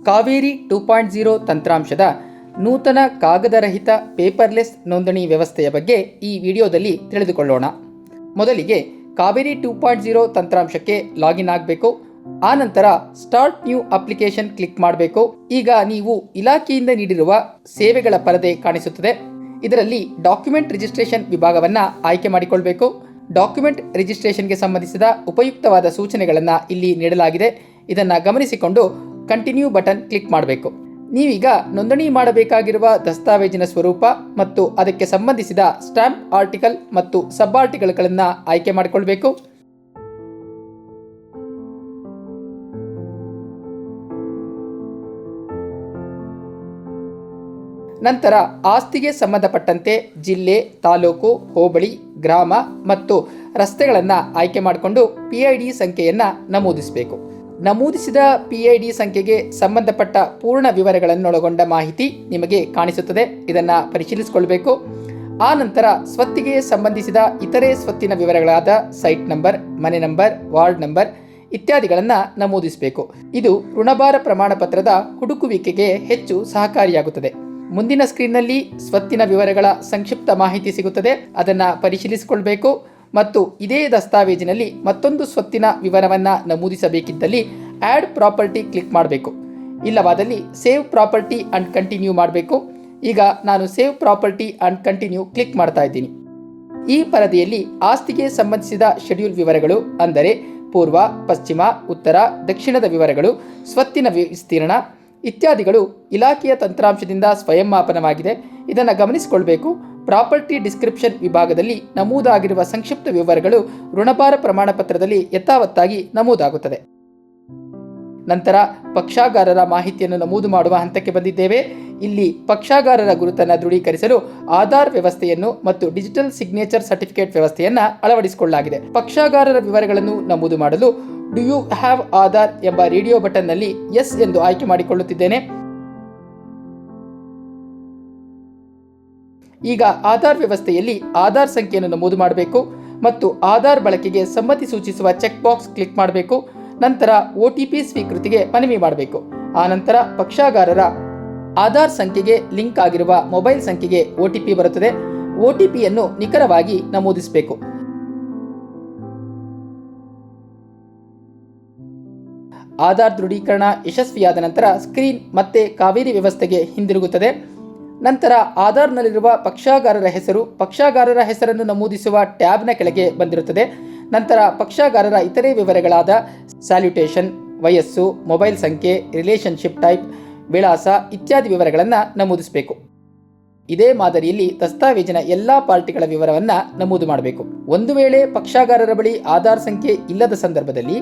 ಕಾವೇರಿ 2.0 ತಂತ್ರಾಂಶದ ನೂತನ ಕಾಗದರಹಿತ ಪೇಪರ್ಲೆಸ್ ನೋಂದಣಿ ವ್ಯವಸ್ಥೆಯ ಬಗ್ಗೆ ಈ ವಿಡಿಯೋದಲ್ಲಿ ತಿಳಿದುಕೊಳ್ಳೋಣ. ಮೊದಲಿಗೆ ಕಾವೇರಿ 2.0 ತಂತ್ರಾಂಶಕ್ಕೆ ಲಾಗಿನ್ ಆಗಬೇಕು. ಆನಂತರ ಸ್ಟಾರ್ಟ್ ನ್ಯೂ ಅಪ್ಲಿಕೇಶನ್ ಕ್ಲಿಕ್ ಮಾಡಬೇಕು. ಈಗ ನೀವು ಇಲಾಖೆಯಿಂದ ನೀಡಿರುವ ಸೇವೆಗಳ ಪರದೆ ಕಾಣಿಸುತ್ತದೆ. ಇದರಲ್ಲಿ ಡಾಕ್ಯುಮೆಂಟ್ ರಿಜಿಸ್ಟ್ರೇಷನ್ ವಿಭಾಗವನ್ನು ಆಯ್ಕೆ ಮಾಡಿಕೊಳ್ಬೇಕು. ಡಾಕ್ಯುಮೆಂಟ್ ರಿಜಿಸ್ಟ್ರೇಷನ್ಗೆ ಸಂಬಂಧಿಸಿದ ಉಪಯುಕ್ತವಾದ ಸೂಚನೆಗಳನ್ನು ಇಲ್ಲಿ ನೀಡಲಾಗಿದೆ. ಇದನ್ನು ಗಮನಿಸಿಕೊಂಡು ಕಂಟಿನ್ಯೂ ಬಟನ್ ಕ್ಲಿಕ್ ಮಾಡಬೇಕು. ನೀವೀಗ ನೋಂದಣಿ ಮಾಡಬೇಕಾಗಿರುವ ದಸ್ತಾವೇಜಿನ ಸ್ವರೂಪ ಮತ್ತು ಅದಕ್ಕೆ ಸಂಬಂಧಿಸಿದ ಸ್ಟ್ಯಾಂಪ್ ಆರ್ಟಿಕಲ್ ಮತ್ತು ಸಬ್ ಆರ್ಟಿಕಲ್ಗಳನ್ನು ಆಯ್ಕೆ ಮಾಡಿಕೊಳ್ಬೇಕು. ನಂತರ ಆಸ್ತಿಗೆ ಸಂಬಂಧಪಟ್ಟಂತೆ ಜಿಲ್ಲೆ, ತಾಲೂಕು, ಹೋಬಳಿ, ಗ್ರಾಮ ಮತ್ತು ರಸ್ತೆಗಳನ್ನು ಆಯ್ಕೆ ಮಾಡಿಕೊಂಡು PID ಸಂಖ್ಯೆಯನ್ನು ನಮೂದಿಸಬೇಕು. ನಮೂದಿಸಿದ PID ಸಂಖ್ಯೆಗೆ ಸಂಬಂಧಪಟ್ಟ ಪೂರ್ಣ ವಿವರಗಳನ್ನೊಳಗೊಂಡ ಮಾಹಿತಿ ನಿಮಗೆ ಕಾಣಿಸುತ್ತದೆ. ಇದನ್ನು ಪರಿಶೀಲಿಸಿಕೊಳ್ಬೇಕು. ಆ ನಂತರ ಸ್ವತ್ತಿಗೆ ಸಂಬಂಧಿಸಿದ ಇತರೆ ಸ್ವತ್ತಿನ ವಿವರಗಳಾದ ಸೈಟ್ ನಂಬರ್, ಮನೆ ನಂಬರ್, ವಾರ್ಡ್ ನಂಬರ್ ಇತ್ಯಾದಿಗಳನ್ನು ನಮೂದಿಸಬೇಕು. ಇದು ಋಣಭಾರ ಪ್ರಮಾಣ ಪತ್ರದ ಹುಡುಕುವಿಕೆಗೆ ಹೆಚ್ಚು ಸಹಕಾರಿಯಾಗುತ್ತದೆ. ಮುಂದಿನ ಸ್ಕ್ರೀನ್ನಲ್ಲಿ ಸ್ವತ್ತಿನ ವಿವರಗಳ ಸಂಕ್ಷಿಪ್ತ ಮಾಹಿತಿ ಸಿಗುತ್ತದೆ. ಅದನ್ನು ಪರಿಶೀಲಿಸಿಕೊಳ್ಬೇಕು ಮತ್ತು ಇದೇ ದಸ್ತಾವೇಜಿನಲ್ಲಿ ಮತ್ತೊಂದು ಸ್ವತ್ತಿನ ವಿವರವನ್ನು ನಮೂದಿಸಬೇಕಿದ್ದಲ್ಲಿ ಆ್ಯಡ್ ಪ್ರಾಪರ್ಟಿ ಕ್ಲಿಕ್ ಮಾಡಬೇಕು. ಇಲ್ಲವಾದಲ್ಲಿ ಸೇವ್ ಪ್ರಾಪರ್ಟಿ ಆ್ಯಂಡ್ ಕಂಟಿನ್ಯೂ ಮಾಡಬೇಕು. ಈಗ ನಾನು save property and continue click ಮಾಡ್ತಾ ಇದ್ದೀನಿ. ಈ ಪರದೆಯಲ್ಲಿ ಆಸ್ತಿಗೆ ಸಂಬಂಧಿಸಿದ ಶೆಡ್ಯೂಲ್ ವಿವರಗಳು ಅಂದರೆ ಪೂರ್ವ, ಪಶ್ಚಿಮ, ಉತ್ತರ, ದಕ್ಷಿಣದ ವಿವರಗಳು, ಸ್ವತ್ತಿನ ವಿಸ್ತೀರ್ಣ ಇತ್ಯಾದಿಗಳು ಇಲಾಖೆಯ ತಂತ್ರಾಂಶದಿಂದ ಸ್ವಯಂ ಮಾಪನವಾಗಿದೆ. ಇದನ್ನು ಗಮನಿಸಿಕೊಳ್ಬೇಕು. ಪ್ರಾಪರ್ಟಿ ಡಿಸ್ಕ್ರಿಪ್ಷನ್ ವಿಭಾಗದಲ್ಲಿ ನಮೂದಾಗಿರುವ ಸಂಕ್ಷಿಪ್ತ ವಿವರಗಳು ಋಣಭಾರ ಪ್ರಮಾಣ ಪತ್ರದಲ್ಲಿ ಯಥಾವತ್ತಾಗಿ ನಮೂದಾಗುತ್ತದೆ. ನಂತರ ಪಕ್ಷಗಾರರ ಮಾಹಿತಿಯನ್ನು ನಮೂದು ಮಾಡುವ ಹಂತಕ್ಕೆ ಬಂದಿದ್ದೇವೆ. ಇಲ್ಲಿ ಪಕ್ಷಗಾರರ ಗುರುತನ್ನು ದೃಢೀಕರಿಸಲು ಆಧಾರ್ ವ್ಯವಸ್ಥೆಯನ್ನು ಮತ್ತು ಡಿಜಿಟಲ್ ಸಿಗ್ನೇಚರ್ ಸರ್ಟಿಫಿಕೇಟ್ ವ್ಯವಸ್ಥೆಯನ್ನು ಅಳವಡಿಸಿಕೊಳ್ಳಲಾಗಿದೆ. ಪಕ್ಷಗಾರರ ವಿವರಗಳನ್ನು ನಮೂದು ಮಾಡಲು ಡು ಯು ಹ್ಯಾವ್ ಆಧಾರ್ ಎಂಬ ರೇಡಿಯೋ ಬಟನ್ನಲ್ಲಿ ಎಸ್ ಎಂದು ಆಯ್ಕೆ ಮಾಡಿಕೊಳ್ಳುತ್ತಿದ್ದೇನೆ. ಈಗ ಆಧಾರ್ ವ್ಯವಸ್ಥೆಯಲ್ಲಿ ಆಧಾರ್ ಸಂಖ್ಯೆಯನ್ನು ನಮೂದು ಮಾಡಬೇಕು ಮತ್ತು ಆಧಾರ್ ಬಳಕೆಗೆ ಸಮ್ಮತಿ ಸೂಚಿಸುವ ಚೆಕ್ ಬಾಕ್ಸ್ ಕ್ಲಿಕ್ ಮಾಡಬೇಕು. ನಂತರ OTP ಸ್ವೀಕೃತಿಗೆ ಮನವಿ ಮಾಡಬೇಕು. ಆನಂತರ ಪಕ್ಷಗಾರರ ಆಧಾರ್ ಸಂಖ್ಯೆಗೆ ಲಿಂಕ್ ಆಗಿರುವ ಮೊಬೈಲ್ ಸಂಖ್ಯೆಗೆ OTP ಬರುತ್ತದೆ. OTPಯನ್ನು ನಿಖರವಾಗಿ ನಮೂದಿಸಬೇಕು. ಆಧಾರ್ ದೃಢೀಕರಣ ಯಶಸ್ವಿಯಾದ ನಂತರ ಸ್ಕ್ರೀನ್ ಮತ್ತೆ ಕಾವೇರಿ ವ್ಯವಸ್ಥೆಗೆ ಹಿಂದಿರುಗುತ್ತದೆ. ನಂತರ ಆಧಾರ್ನಲ್ಲಿರುವ ಪಕ್ಷಗಾರರ ಹೆಸರು ಪಕ್ಷಗಾರರ ಹೆಸರನ್ನು ನಮೂದಿಸುವ ಟ್ಯಾಬ್ನ ಕೆಳಗೆ ಬಂದಿರುತ್ತದೆ. ನಂತರ ಪಕ್ಷಗಾರರ ಇತರೆ ವಿವರಗಳಾದ ಸ್ಯಾಲ್ಯುಟೇಷನ್, ವಯಸ್ಸು, ಮೊಬೈಲ್ ಸಂಖ್ಯೆ, ರಿಲೇಷನ್ಶಿಪ್ ಟೈಪ್, ವಿಳಾಸ ಇತ್ಯಾದಿ ವಿವರಗಳನ್ನು ನಮೂದಿಸಬೇಕು. ಇದೇ ಮಾದರಿಯಲ್ಲಿ ದಸ್ತಾವೇಜಿನ ಎಲ್ಲ ಪಾರ್ಟಿಗಳ ವಿವರವನ್ನು ನಮೂದು ಮಾಡಬೇಕು. ಒಂದು ವೇಳೆ ಪಕ್ಷಗಾರರ ಬಳಿ ಆಧಾರ್ ಸಂಖ್ಯೆ ಇಲ್ಲದ ಸಂದರ್ಭದಲ್ಲಿ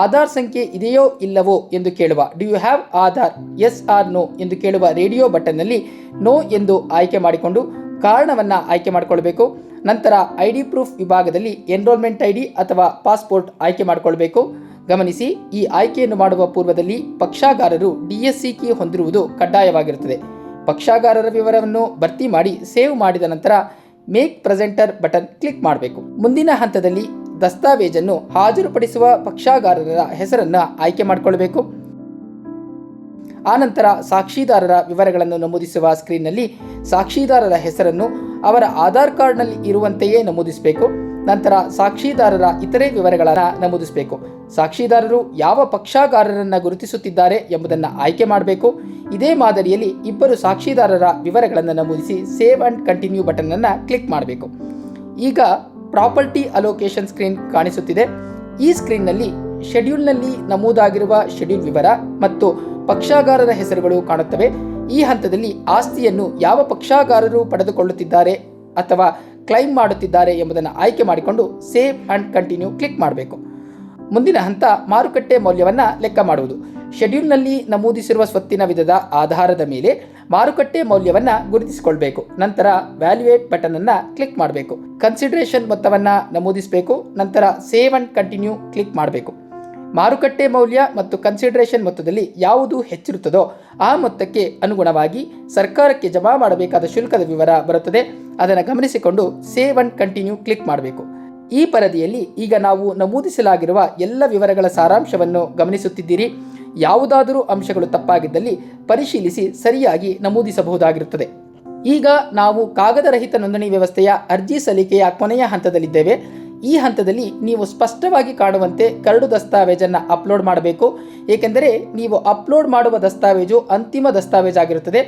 ಆಧಾರ್ ಸಂಖ್ಯೆ ಇದೆಯೋ ಇಲ್ಲವೋ ಎಂದು ಕೇಳುವ do you have Aadhaar yes or no ಎಂದು ಕೇಳುವ ರೇಡಿಯೋ ಬಟನ್ನಲ್ಲಿ ನೋ ಎಂದು ಆಯ್ಕೆ ಮಾಡಿಕೊಂಡು ಕಾರಣವನ್ನು ಆಯ್ಕೆ ಮಾಡಿಕೊಳ್ಬೇಕು. ನಂತರ ID ಪ್ರೂಫ್ ವಿಭಾಗದಲ್ಲಿ ಎನ್ರೋಲ್ಮೆಂಟ್ ID ಅಥವಾ ಪಾಸ್ಪೋರ್ಟ್ ಆಯ್ಕೆ ಮಾಡಿಕೊಳ್ಬೇಕು. ಗಮನಿಸಿ, ಈ ಆಯ್ಕೆಯನ್ನು ಮಾಡುವ ಪೂರ್ವದಲ್ಲಿ ಪಕ್ಷಗಾರರು DSC ಕೀ ಹೊಂದಿರುವುದು ಕಡ್ಡಾಯವಾಗಿರುತ್ತದೆ. ಪಕ್ಷಗಾರರ ವಿವರವನ್ನು ಭರ್ತಿ ಮಾಡಿ ಸೇವ್ ಮಾಡಿದ ನಂತರ ಮೇಕ್ ಪ್ರೆಸೆಂಟರ್ ಬಟನ್ ಕ್ಲಿಕ್ ಮಾಡಬೇಕು. ಮುಂದಿನ ಹಂತದಲ್ಲಿ ದಸ್ತಾವೇಜನ್ನು ಹಾಜರುಪಡಿಸುವ ಪಕ್ಷಗಾರರ ಹೆಸರನ್ನು ಆಯ್ಕೆ ಮಾಡಿಕೊಳ್ಬೇಕು. ಆನಂತರ ಸಾಕ್ಷಿದಾರರ ವಿವರಗಳನ್ನು ನಮೂದಿಸುವ ಸ್ಕ್ರೀನ್ನಲ್ಲಿ ಸಾಕ್ಷಿದಾರರ ಹೆಸರನ್ನು ಅವರ ಆಧಾರ್ ಕಾರ್ಡ್ನಲ್ಲಿ ಇರುವಂತೆಯೇ ನಮೂದಿಸಬೇಕು. ನಂತರ ಸಾಕ್ಷಿದಾರರ ಇತರೆ ವಿವರಗಳನ್ನು ನಮೂದಿಸಬೇಕು. ಸಾಕ್ಷಿದಾರರು ಯಾವ ಪಕ್ಷಗಾರರನ್ನು ಗುರುತಿಸುತ್ತಿದ್ದಾರೆ ಎಂಬುದನ್ನು ಆಯ್ಕೆ ಮಾಡಬೇಕು. ಇದೇ ಮಾದರಿಯಲ್ಲಿ ಇಬ್ಬರು ಸಾಕ್ಷಿದಾರರ ವಿವರಗಳನ್ನು ನಮೂದಿಸಿ ಸೇವ್ ಆ್ಯಂಡ್ ಕಂಟಿನ್ಯೂ ಬಟನನ್ನು ಕ್ಲಿಕ್ ಮಾಡಬೇಕು. ಈಗ ಪ್ರಾಪರ್ಟಿ ಅಲೋಕೇಶನ್ ಸ್ಕ್ರೀನ್ ಕಾಣಿಸುತ್ತಿದೆ. ಈ ಸ್ಕ್ರೀನ್ನಲ್ಲಿ ಶೆಡ್ಯೂಲ್ನಲ್ಲಿ ನಮೂದಾಗಿರುವ ಶೆಡ್ಯೂಲ್ ವಿವರ ಮತ್ತು ಪಕ್ಷಗಾರರ ಹೆಸರುಗಳು ಕಾಣುತ್ತವೆ. ಈ ಹಂತದಲ್ಲಿ ಆಸ್ತಿಯನ್ನು ಯಾವ ಪಕ್ಷಗಾರರು ಪಡೆದುಕೊಳ್ಳುತ್ತಿದ್ದಾರೆ ಅಥವಾ ಕ್ಲೈಮ್ ಮಾಡುತ್ತಿದ್ದಾರೆ ಎಂಬುದನ್ನು ಆಯ್ಕೆ ಮಾಡಿಕೊಂಡು ಸೇವ್ ಆ್ಯಂಡ್ ಕಂಟಿನ್ಯೂ ಕ್ಲಿಕ್ ಮಾಡಬೇಕು. ಮುಂದಿನ ಹಂತ ಮಾರುಕಟ್ಟೆ ಮೌಲ್ಯವನ್ನು ಲೆಕ್ಕ ಮಾಡುವುದು. ಶೆಡ್ಯೂಲ್ನಲ್ಲಿ ನಮೂದಿಸಿರುವ ಸ್ವತ್ತಿನ ವಿಧದ ಆಧಾರದ ಮೇಲೆ ಮಾರುಕಟ್ಟೆ ಮೌಲ್ಯವನ್ನು ಗುರುತಿಸಿಕೊಳ್ಬೇಕು. ನಂತರ ವ್ಯಾಲ್ಯೂಯೇಟ್ ಬಟನನ್ನು ಕ್ಲಿಕ್ ಮಾಡಬೇಕು. ಕನ್ಸಿಡರೇಷನ್ ಮೊತ್ತವನ್ನು ನಮೂದಿಸಬೇಕು. ನಂತರ ಸೇವ್ ಆ್ಯಂಡ್ ಕಂಟಿನ್ಯೂ ಕ್ಲಿಕ್ ಮಾಡಬೇಕು. ಮಾರುಕಟ್ಟೆ ಮೌಲ್ಯ ಮತ್ತು ಕನ್ಸಿಡರೇಷನ್ ಮೊತ್ತದಲ್ಲಿ ಯಾವುದು ಹೆಚ್ಚಿರುತ್ತದೋ ಆ ಮೊತ್ತಕ್ಕೆ ಅನುಗುಣವಾಗಿ ಸರ್ಕಾರಕ್ಕೆ ಜಮಾ ಮಾಡಬೇಕಾದ ಶುಲ್ಕದ ವಿವರ ಬರುತ್ತದೆ. ಅದನ್ನು ಗಮನಿಸಿಕೊಂಡು ಸೇವ್ ಆ್ಯಂಡ್ ಕಂಟಿನ್ಯೂ ಕ್ಲಿಕ್ ಮಾಡಬೇಕು. ಈ ಪರದೆಯಲ್ಲಿ ಈಗ ನಾವು ನಮೂದಿಸಲಾಗಿರುವ ಎಲ್ಲ ವಿವರಗಳ ಸಾರಾಂಶವನ್ನು ಗಮನಿಸುತ್ತಿದ್ದೀರಿ. ಯಾವುದಾದರೂ ಅಂಶಗಳು ತಪ್ಪಾಗಿದ್ದಲ್ಲಿ ಪರಿಶೀಲಿಸಿ ಸರಿಯಾಗಿ ನಮೂದಿಸಬಹುದಾಗಿರುತ್ತದೆ. ಈಗ ನಾವು ಕಾಗದರಹಿತ ನೋಂದಣಿ ವ್ಯವಸ್ಥೆಯ ಅರ್ಜಿ ಸಲ್ಲಿಕೆಯ ಕೊನೆಯ ಹಂತದಲ್ಲಿದ್ದೇವೆ. ಈ ಹಂತದಲ್ಲಿ ನೀವು ಸ್ಪಷ್ಟವಾಗಿ ಕಾಣುವಂತೆ ಕರಡು ದಸ್ತಾವೇಜನ್ನು ಅಪ್ಲೋಡ್ ಮಾಡಬೇಕು. ಏಕೆಂದರೆ ನೀವು ಅಪ್ಲೋಡ್ ಮಾಡುವ ದಸ್ತಾವೇಜು ಅಂತಿಮ ದಸ್ತಾವೇಜಾಗಿರುತ್ತದೆ.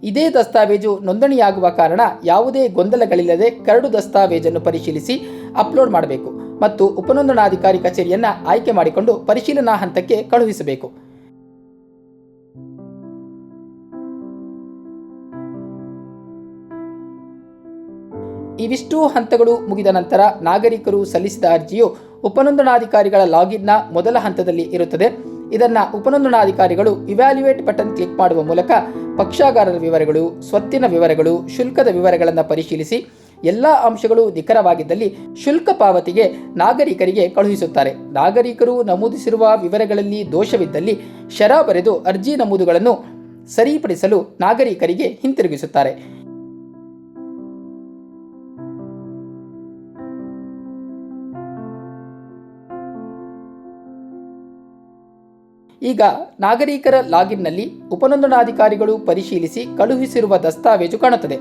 ಇದೇ ದಸ್ತಾವೇಜು ನೋಂದಣಿಯಾಗುವ ಕಾರಣ ಯಾವುದೇ ಗೊಂದಲಗಳಿಲ್ಲದೆ ಕರಡು ದಸ್ತಾವೇಜನ್ನು ಪರಿಶೀಲಿಸಿ ಅಪ್ಲೋಡ್ ಮಾಡಬೇಕು ಮತ್ತು ಉಪನೋಂದಣಾಧಿಕಾರಿ ಕಚೇರಿಯನ್ನು ಆಯ್ಕೆ ಮಾಡಿಕೊಂಡು ಪರಿಶೀಲನಾ ಹಂತಕ್ಕೆ ಕಳುಹಿಸಬೇಕು. ಇವಿಷ್ಟು ಹಂತಗಳು ಮುಗಿದ ನಂತರ ನಾಗರಿಕರು ಸಲ್ಲಿಸಿದ ಅರ್ಜಿಯು ಉಪನೋಂದಣಾಧಿಕಾರಿಗಳ ಲಾಗಿನ್ನ ಮೊದಲ ಹಂತದಲ್ಲಿ ಇರುತ್ತದೆ. ಇದನ್ನು ಉಪನೋಂದಣಾಧಿಕಾರಿಗಳು ಇವ್ಯಾಲ್ಯುಯೇಟ್ ಬಟನ್ ಕ್ಲಿಕ್ ಮಾಡುವ ಮೂಲಕ ಪಕ್ಷಗಾರರ ವಿವರಗಳು, ಸ್ವತ್ತಿನ ವಿವರಗಳು, ಶುಲ್ಕದ ವಿವರಗಳನ್ನು ಪರಿಶೀಲಿಸಿ ಎಲ್ಲ ಅಂಶಗಳು ನಿಖರವಾಗಿದ್ದಲ್ಲಿ ಶುಲ್ಕ ಪಾವತಿಗೆ ನಾಗರಿಕರಿಗೆ ಕಳುಹಿಸುತ್ತಾರೆ. ನಾಗರಿಕರು ನಮೂದಿಸಿರುವ ವಿವರಗಳಲ್ಲಿ ದೋಷವಿದ್ದಲ್ಲಿ ಶರ ಬರೆದು ಅರ್ಜಿ ನಮೂದುಗಳನ್ನು ಸರಿಪಡಿಸಲು ನಾಗರಿಕರಿಗೆ ಹಿಂತಿರುಗಿಸುತ್ತಾರೆ. ಈಗ ನಾಗರಿಕರ ಲಾಗಿನ್ನಲ್ಲಿ ಉಪನೋಂದಣಾಧಿಕಾರಿಗಳು ಪರಿಶೀಲಿಸಿ ಕಳುಹಿಸಿರುವ ದಸ್ತಾವೇಜು ಕಾಣುತ್ತದೆ.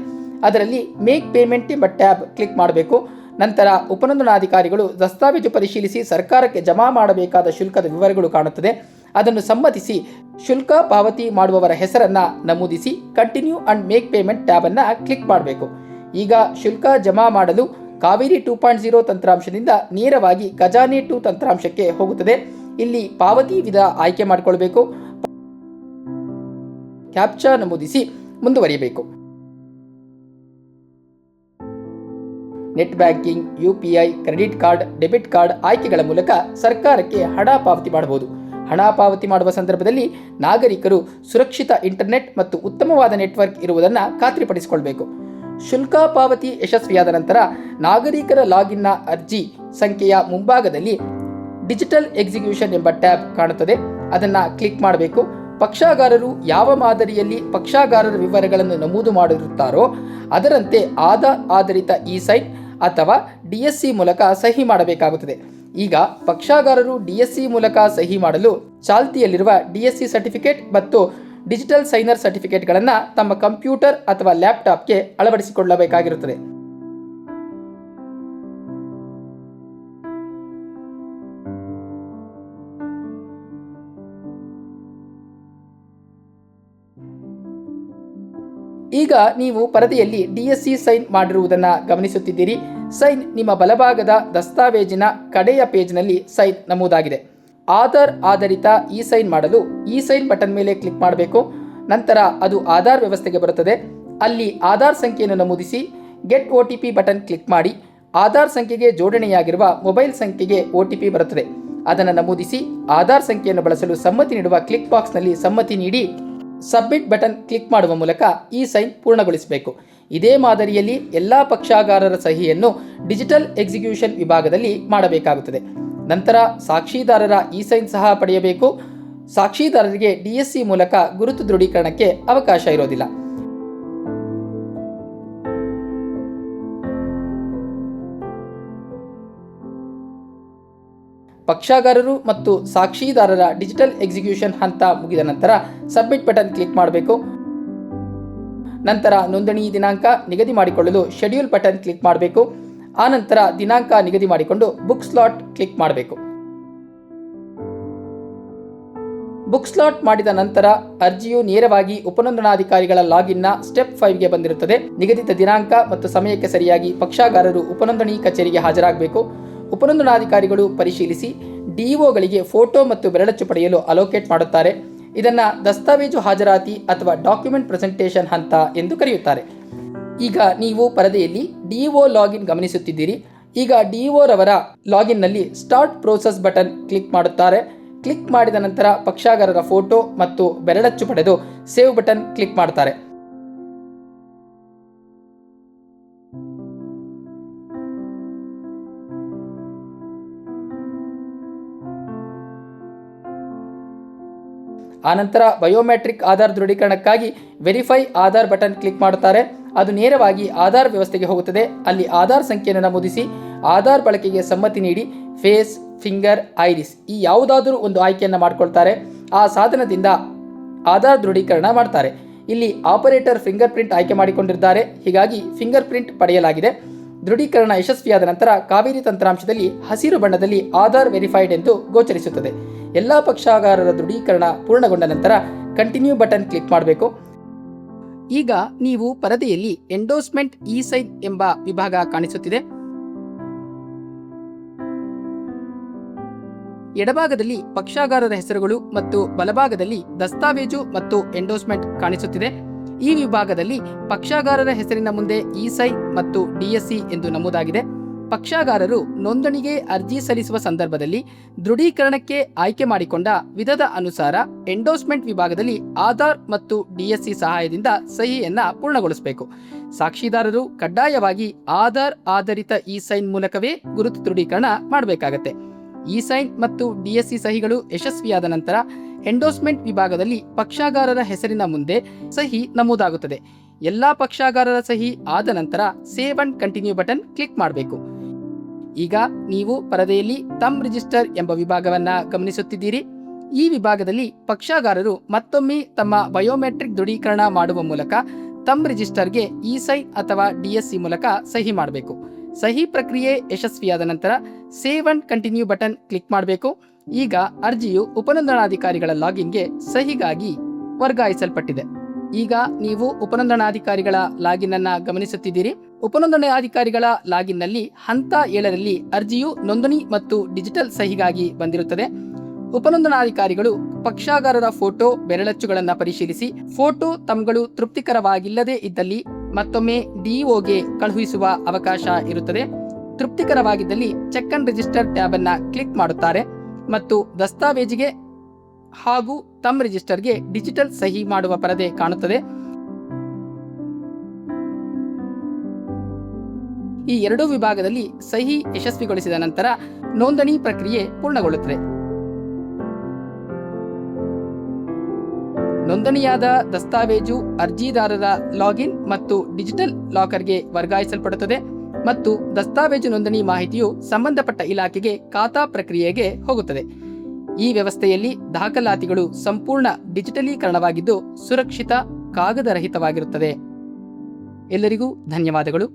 ಅದರಲ್ಲಿ ಮೇಕ್ ಪೇಮೆಂಟ್ ಎಂಬ ಟ್ಯಾಬ್ ಕ್ಲಿಕ್ ಮಾಡಬೇಕು. ನಂತರ ಉಪನೋಂದಣಾಧಿಕಾರಿಗಳು ದಸ್ತಾವೇಜು ಪರಿಶೀಲಿಸಿ ಸರ್ಕಾರಕ್ಕೆ ಜಮಾ ಮಾಡಬೇಕಾದ ಶುಲ್ಕದ ವಿವರಗಳು ಕಾಣುತ್ತದೆ. ಅದನ್ನು ಸಮ್ಮತಿಸಿ ಶುಲ್ಕ ಪಾವತಿ ಮಾಡುವವರ ಹೆಸರನ್ನು ನಮೂದಿಸಿ ಕಂಟಿನ್ಯೂ ಅಂಡ್ ಮೇಕ್ ಪೇಮೆಂಟ್ ಟ್ಯಾಬನ್ನು ಕ್ಲಿಕ್ ಮಾಡಬೇಕು. ಈಗ ಶುಲ್ಕ ಜಮಾ ಮಾಡಲು ಕಾವೇರಿ 2.0 ತಂತ್ರಾಂಶದಿಂದ ನೇರವಾಗಿ ಖಜಾನೆ 2 ತಂತ್ರಾಂಶಕ್ಕೆ ಹೋಗುತ್ತದೆ. ಇಲ್ಲಿ ಪಾವತಿ ವಿಧ ಆಯ್ಕೆ ಮಾಡಿಕೊಳ್ಬೇಕು. ಕ್ಯಾಪ್ಚಾ ನಮೂದಿಸಿ ಮುಂದುವರಿಯಬೇಕು. Net banking, UPI, credit card, debit card ಆಯ್ಕೆಗಳ ಮೂಲಕ ಸರ್ಕಾರಕ್ಕೆ ಹಣ ಪಾವತಿ ಮಾಡಬಹುದು. ಹಣ ಪಾವತಿ ಮಾಡುವ ಸಂದರ್ಭದಲ್ಲಿ ನಾಗರಿಕರು ಸುರಕ್ಷಿತ ಇಂಟರ್ನೆಟ್ ಮತ್ತು ಉತ್ತಮವಾದ ನೆಟ್ವರ್ಕ್ ಇರುವುದನ್ನು ಖಾತ್ರಿಪಡಿಸಿಕೊಳ್ಬೇಕು. ಶುಲ್ಕ ಪಾವತಿ ಯಶಸ್ವಿಯಾದ ನಂತರ ನಾಗರಿಕರ ಲಾಗಿನ್ನ ಅರ್ಜಿ ಸಂಖ್ಯೆಯ ಮುಂಭಾಗದಲ್ಲಿ ಡಿಜಿಟಲ್ ಎಕ್ಸಿಕ್ಯೂಷನ್ ಎಂಬ ಟ್ಯಾಬ್ ಕಾಣುತ್ತದೆ. ಅದನ್ನು ಕ್ಲಿಕ್ ಮಾಡಬೇಕು. ಪಕ್ಷಗಾರರು ಯಾವ ಮಾದರಿಯಲ್ಲಿ ಪಕ್ಷಗಾರರ ವಿವರಗಳನ್ನು ನಮೂದು ಮಾಡಿರುತ್ತಾರೋ ಅದರಂತೆ ಆಧಾರ್ ಆಧಾರಿತ ಇ-ಸೈನ್ ಅಥವಾ DSC ಮೂಲಕ ಸಹಿ ಮಾಡಬೇಕಾಗುತ್ತದೆ. ಈಗ ಪಕ್ಷಗಾರರು DSC ಮೂಲಕ ಸಹಿ ಮಾಡಲು ಚಾಲ್ತಿಯಲ್ಲಿರುವ DSC ಸರ್ಟಿಫಿಕೇಟ್ ಮತ್ತು ಡಿಜಿಟಲ್ ಸೈನರ್ ಸರ್ಟಿಫಿಕೇಟ್ಗಳನ್ನು ತಮ್ಮ ಕಂಪ್ಯೂಟರ್ ಅಥವಾ ಲ್ಯಾಪ್ಟಾಪ್ಗೆ ಅಳವಡಿಸಿಕೊಳ್ಳಬೇಕಾಗಿರುತ್ತದೆ. ಈಗ ನೀವು ಪರದೆಯಲ್ಲಿ DSC ಸೈನ್ ಮಾಡಿರುವುದನ್ನು ಗಮನಿಸುತ್ತಿದ್ದೀರಿ. ಸೈನ್ ನಿಮ್ಮ ಬಲಭಾಗದ ದಸ್ತಾವೇಜಿನ ಕಡೆಯ ಪೇಜ್ನಲ್ಲಿ ಸೈನ್ ನಮೂದಾಗಿದೆ. ಆಧಾರ್ ಆಧಾರಿತ ಇ-ಸೈನ್ ಮಾಡಲು ಇ-ಸೈನ್ ಬಟನ್ ಮೇಲೆ ಕ್ಲಿಕ್ ಮಾಡಬೇಕು. ನಂತರ ಅದು ಆಧಾರ್ ವ್ಯವಸ್ಥೆಗೆ ಬರುತ್ತದೆ. ಅಲ್ಲಿ ಆಧಾರ್ ಸಂಖ್ಯೆಯನ್ನು ನಮೂದಿಸಿ ಗೆಟ್ OTP ಬಟನ್ ಕ್ಲಿಕ್ ಮಾಡಿ. ಆಧಾರ್ ಸಂಖ್ಯೆಗೆ ಜೋಡಣೆಯಾಗಿರುವ ಮೊಬೈಲ್ ಸಂಖ್ಯೆಗೆ OTP ಬರುತ್ತದೆ. ಅದನ್ನು ನಮೂದಿಸಿ ಆಧಾರ್ ಸಂಖ್ಯೆಯನ್ನು ಬಳಸಲು ಸಮ್ಮತಿ ನೀಡುವ ಕ್ಲಿಕ್ ಬಾಕ್ಸ್ನಲ್ಲಿ ಸಮ್ಮತಿ ನೀಡಿ ಸಬ್ಮಿಟ್ ಬಟನ್ ಕ್ಲಿಕ್ ಮಾಡುವ ಮೂಲಕ ಇ-ಸೈನ್ ಪೂರ್ಣಗೊಳಿಸಬೇಕು. ಇದೇ ಮಾದರಿಯಲ್ಲಿ ಎಲ್ಲ ಪಕ್ಷಗಾರರ ಸಹಿಯನ್ನು ಡಿಜಿಟಲ್ ಎಕ್ಸಿಕ್ಯೂಷನ್ ವಿಭಾಗದಲ್ಲಿ ಮಾಡಬೇಕಾಗುತ್ತದೆ. ನಂತರ ಸಾಕ್ಷಿದಾರರ ಇ-ಸೈನ್ ಸಹ ಪಡೆಯಬೇಕು. ಸಾಕ್ಷಿದಾರರಿಗೆ DSC ಮೂಲಕ ಗುರುತು ದೃಢೀಕರಣಕ್ಕೆ ಅವಕಾಶ ಇರೋದಿಲ್ಲ. ಪಕ್ಷಗಾರರು ಮತ್ತು ಸಾಕ್ಷಿದಾರರ ಡಿಜಿಟಲ್ ಎಕ್ಸಿಕ್ಯೂಷನ್ ಹಂತ ಮುಗಿದ ನಂತರ ಸಬ್ಮಿಟ್ ಬಟನ್ ಕ್ಲಿಕ್ ಮಾಡಬೇಕು. ನಂತರ ನೋಂದಣಿ ದಿನಾಂಕ ನಿಗದಿ ಮಾಡಿಕೊಳ್ಳಲು ಶೆಡ್ಯೂಲ್ ಬಟನ್ ಕ್ಲಿಕ್ ಮಾಡಬೇಕು. ಆನಂತರ ದಿನಾಂಕ ನಿಗದಿ ಮಾಡಿಕೊಂಡು ಬುಕ್ ಸ್ಲಾಟ್ ಕ್ಲಿಕ್ ಮಾಡಬೇಕು. ಬುಕ್ ಸ್ಲಾಟ್ ಮಾಡಿದ ನಂತರ ಅರ್ಜಿಯು ನೇರವಾಗಿ ಉಪನೋಂದಣಾಧಿಕಾರಿಗಳ ಲಾಗಿನ್ನ ಸ್ಟೆಪ್ 5ಗೆ ಬಂದಿರುತ್ತದೆ. ನಿಗದಿತ ದಿನಾಂಕ ಮತ್ತು ಸಮಯಕ್ಕೆ ಸರಿಯಾಗಿ ಪಕ್ಷಗಾರರು ಉಪನೋಂದಣಿ ಕಚೇರಿಗೆ ಹಾಜರಾಗಬೇಕು. ಉಪನೋಂದಣಾಧಿಕಾರಿಗಳು ಪರಿಶೀಲಿಸಿ DOಗಳಿಗೆ ಫೋಟೋ ಮತ್ತು ಬೆರಳಚ್ಚು ಪಡೆಯಲು ಅಲೋಕೇಟ್ ಮಾಡುತ್ತಾರೆ. ಇದನ್ನು ದಸ್ತಾವೇಜು ಹಾಜರಾತಿ ಅಥವಾ ಡಾಕ್ಯುಮೆಂಟ್ ಪ್ರೆಸೆಂಟೇಷನ್ ಹಂತ ಎಂದು ಕರೆಯುತ್ತಾರೆ. ಈಗ ನೀವು ಪರದೆಯಲ್ಲಿ DO ಲಾಗಿನ್ ಗಮನಿಸುತ್ತಿದ್ದೀರಿ. ಈಗ DO ರವರ ಲಾಗಿನ್ನಲ್ಲಿ ಸ್ಟಾರ್ಟ್ ಪ್ರೋಸೆಸ್ ಬಟನ್ ಕ್ಲಿಕ್ ಮಾಡುತ್ತಾರೆ. ಕ್ಲಿಕ್ ಮಾಡಿದ ನಂತರ ಪಕ್ಷಗಾರರ ಫೋಟೋ ಮತ್ತು ಬೆರಳಚ್ಚು ಪಡೆದು ಸೇವ್ ಬಟನ್ ಕ್ಲಿಕ್ ಮಾಡ್ತಾರೆ. ಆನಂತರ ಬಯೋಮೆಟ್ರಿಕ್ ಆಧಾರ್ ದೃಢೀಕರಣಕ್ಕಾಗಿ ವೆರಿಫೈ ಆಧಾರ್ ಬಟನ್ ಕ್ಲಿಕ್ ಮಾಡುತ್ತಾರೆ. ಅದು ನೇರವಾಗಿ ಆಧಾರ್ ವ್ಯವಸ್ಥೆಗೆ ಹೋಗುತ್ತದೆ. ಅಲ್ಲಿ ಆಧಾರ್ ಸಂಖ್ಯೆಯನ್ನು ನಮೂದಿಸಿ ಆಧಾರ್ ಬಳಕೆಗೆ ಸಮ್ಮತಿ ನೀಡಿ ಫೇಸ್, ಫಿಂಗರ್, ಐರಿಸ್ ಈ ಯಾವುದಾದರೂ ಒಂದು ಆಯ್ಕೆಯನ್ನು ಮಾಡಿಕೊಳ್ತಾರೆ. ಆ ಸಾಧನದಿಂದ ಆಧಾರ್ ದೃಢೀಕರಣ ಮಾಡ್ತಾರೆ. ಇಲ್ಲಿ ಆಪರೇಟರ್ ಫಿಂಗರ್ ಪ್ರಿಂಟ್ ಆಯ್ಕೆ ಮಾಡಿಕೊಂಡಿದ್ದಾರೆ. ಹೀಗಾಗಿ ಫಿಂಗರ್ ಪ್ರಿಂಟ್ ಪಡೆಯಲಾಗಿದೆ. ದೃಢೀಕರಣ ಯಶಸ್ವಿಯಾದ ನಂತರ ಕಾವೇರಿ ತಂತ್ರಾಂಶದಲ್ಲಿ ಹಸಿರು ಬಣ್ಣದಲ್ಲಿ ಆಧಾರ್ ವೆರಿಫೈಡ್ ಎಂದು ಗೋಚರಿಸುತ್ತದೆ. ಎಲ್ಲ ಪಕ್ಷಗಾರರ ದೃಢೀಕರಣ ಪೂರ್ಣಗೊಂಡ ನಂತರ ಕಂಟಿನ್ಯೂ ಬಟನ್ ಕ್ಲಿಕ್ ಮಾಡಬೇಕು. ಈಗ ನೀವು ಪರದೆಯಲ್ಲಿ ಎಂಡೋಸ್ಮೆಂಟ್ ಇ-ಸೈನ್ ಎಂಬ ವಿಭಾಗ ಕಾಣಿಸುತ್ತಿದೆ. ಎಡಭಾಗದಲ್ಲಿ ಪಕ್ಷಗಾರರ ಹೆಸರುಗಳು ಮತ್ತು ಬಲಭಾಗದಲ್ಲಿ ದಸ್ತಾವೇಜು ಮತ್ತು ಎಂಡೋಸ್ಮೆಂಟ್ ಕಾಣಿಸುತ್ತಿದೆ. ಈ ವಿಭಾಗದಲ್ಲಿ ಪಕ್ಷಗಾರರ ಹೆಸರಿನ ಮುಂದೆ ಇ-ಸೈನ್ ಮತ್ತು ಡಿಎಸ್ಸಿ ಎಂದು ನಮೂದಾಗಿದೆ. ಪಕ್ಷಗಾರರು ನೋಂದಣಿಗೆ ಅರ್ಜಿ ಸಲ್ಲಿಸುವ ಸಂದರ್ಭದಲ್ಲಿ ದೃಢೀಕರಣಕ್ಕೆ ಆಯ್ಕೆ ಮಾಡಿಕೊಂಡ ವಿಧದ ಅನುಸಾರ ಎಂಡೋಸ್ಮೆಂಟ್ ವಿಭಾಗದಲ್ಲಿ ಆಧಾರ್ ಮತ್ತು ಡಿಎಸ್ಸಿ ಸಹಾಯದಿಂದ ಸಹಿಯನ್ನ ಪೂರ್ಣಗೊಳಿಸಬೇಕು. ಸಾಕ್ಷಿದಾರರು ಕಡ್ಡಾಯವಾಗಿ ಆಧಾರ್ ಆಧಾರಿತ ಇ-ಸೈನ್ ಮೂಲಕವೇ ಗುರುತು ದೃಢೀಕರಣ ಮಾಡಬೇಕಾಗತ್ತೆ. ಇ-ಸೈನ್ ಮತ್ತು ಡಿಎಸ್ಸಿ ಸಹಿಗಳು ಯಶಸ್ವಿಯಾದ ನಂತರ ಎಂಡೋಸ್ಮೆಂಟ್ ವಿಭಾಗದಲ್ಲಿ ಪಕ್ಷಗಾರರ ಹೆಸರಿನ ಮುಂದೆ ಸಹಿ ನಮೂದಾಗುತ್ತದೆ. ಎಲ್ಲಾ ಪಕ್ಷಗಾರರ ಸಹಿ ಆದ ನಂತರ save and continue button click ಮಾಡಬೇಕು. ಈಗ ನೀವು ಪರದೆಯಲ್ಲಿ ತಮ್ ರಿಜಿಸ್ಟರ್ ಎಂಬ ವಿಭಾಗವನ್ನ ಗಮನಿಸುತ್ತಿದ್ದೀರಿ. ಈ ವಿಭಾಗದಲ್ಲಿ ಪಕ್ಷಗಾರರು ಮತ್ತೊಮ್ಮೆ ತಮ್ಮ ಬಯೋಮೆಟ್ರಿಕ್ ದೃಢೀಕರಣ ಮಾಡುವ ಮೂಲಕ ತಮ್ ರಿಜಿಸ್ಟರ್ಗೆ ಇ-ಸೈನ್ ಅಥವಾ ಡಿಎಸ್ಸಿ ಮೂಲಕ ಸಹಿ ಮಾಡಬೇಕು. ಸಹಿ ಪ್ರಕ್ರಿಯೆ ಯಶಸ್ವಿಯಾದ ನಂತರ save and continue button click ಮಾಡಬೇಕು. ಈಗ ಅರ್ಜಿಯು ಉಪನೋಂದಣಾಧಿಕಾರಿಗಳ ಲಾಗಿನ್ಗೆ ಸಹಿಗಾಗಿ ವರ್ಗಾಯಿಸಲ್ಪಟ್ಟಿದೆ. ಈಗ ನೀವು ಉಪನೋಂದಣಾಧಿಕಾರಿಗಳ ಲಾಗಿನ್ ಅನ್ನ ಗಮನಿಸುತ್ತಿದ್ದೀರಿ. ಉಪನೋಂದಣಾಧಿಕಾರಿಗಳ ಲಾಗಿನ್ ನಲ್ಲಿ ಹಂತ 7ರಲ್ಲಿ ಅರ್ಜಿಯು ನೋಂದಣಿ ಮತ್ತು ಡಿಜಿಟಲ್ ಸಹಿಗಾಗಿ ಬಂದಿರುತ್ತದೆ. ಉಪನೋಂದಣಾಧಿಕಾರಿಗಳು ಪಕ್ಷಗಾರರ ಫೋಟೋ ಬೆರಳಚ್ಚುಗಳನ್ನು ಪರಿಶೀಲಿಸಿ ಫೋಟೋ ತಮ್ಗಳು ತೃಪ್ತಿಕರವಾಗಿಲ್ಲದೇ ಇದ್ದಲ್ಲಿ ಮತ್ತೊಮ್ಮೆ ಡಿಒಗೆ ಕಳುಹಿಸುವ ಅವಕಾಶ ಇರುತ್ತದೆ. ತೃಪ್ತಿಕರವಾಗಿದ್ದಲ್ಲಿ ಚೆಕ್ ಅಂಡ್ ರಿಜಿಸ್ಟರ್ ಟ್ಯಾಬ್ ಅನ್ನ ಕ್ಲಿಕ್ ಮಾಡುತ್ತಾರೆ ಮತ್ತು ದಸ್ತಾವೇಜಿಗೆ ಹಾಗೂ ತಮ್ ರಿಜಿಸ್ಟರ್ಗೆ ಡಿಜಿಟಲ್ ಸಹಿ ಮಾಡುವ ಪರದೆ ಕಾಣುತ್ತದೆ. ಈ ಎರಡೂ ವಿಭಾಗದಲ್ಲಿ ಸಹಿ ಯಶಸ್ವಿಗೊಳಿಸಿದ ನಂತರ ನೋಂದಣಿ ಪ್ರಕ್ರಿಯೆ ಪೂರ್ಣಗೊಳ್ಳುತ್ತದೆ. ನೋಂದಣಿಯಾದ ದಸ್ತಾವೇಜು ಅರ್ಜಿದಾರರ ಲಾಗಿನ್ ಮತ್ತು ಡಿಜಿಟಲ್ ಲಾಕರ್ಗೆ ವರ್ಗಾಯಿಸಲ್ಪಡುತ್ತದೆ ಮತ್ತು ದಸ್ತಾವೇಜು ನೋಂದಣಿ ಮಾಹಿತಿಯು ಸಂಬಂಧಪಟ್ಟ ಇಲಾಖೆಗೆ ಖಾತಾ ಪ್ರಕ್ರಿಯೆಗೆ ಹೋಗುತ್ತದೆ. ಈ ವ್ಯವಸ್ಥೆಯಲ್ಲಿ ದಾಖಲಾತಿಗಳು ಸಂಪೂರ್ಣ ಡಿಜಿಟಲೀಕರಣವಾಗಿದ್ದು ಸುರಕ್ಷಿತ, ಕಾಗದರಹಿತವಾಗಿರುತ್ತದೆ. ಎಲ್ಲರಿಗೂ ಧನ್ಯವಾದಗಳು.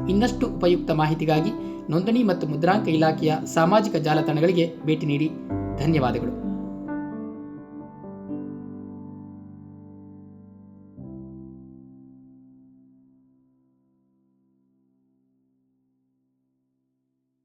ಇನ್ನಷ್ಟು ಉಪಯುಕ್ತ ಮಾಹಿತಿಗಾಗಿ ನೋಂದಣಿ ಮತ್ತು ಮುದ್ರಾಂಕ ಇಲಾಖೆಯ ಸಾಮಾಜಿಕ ಜಾಲತಾಣಗಳಿಗೆ ಭೇಟಿ ನೀಡಿ. ಧನ್ಯವಾದಗಳು.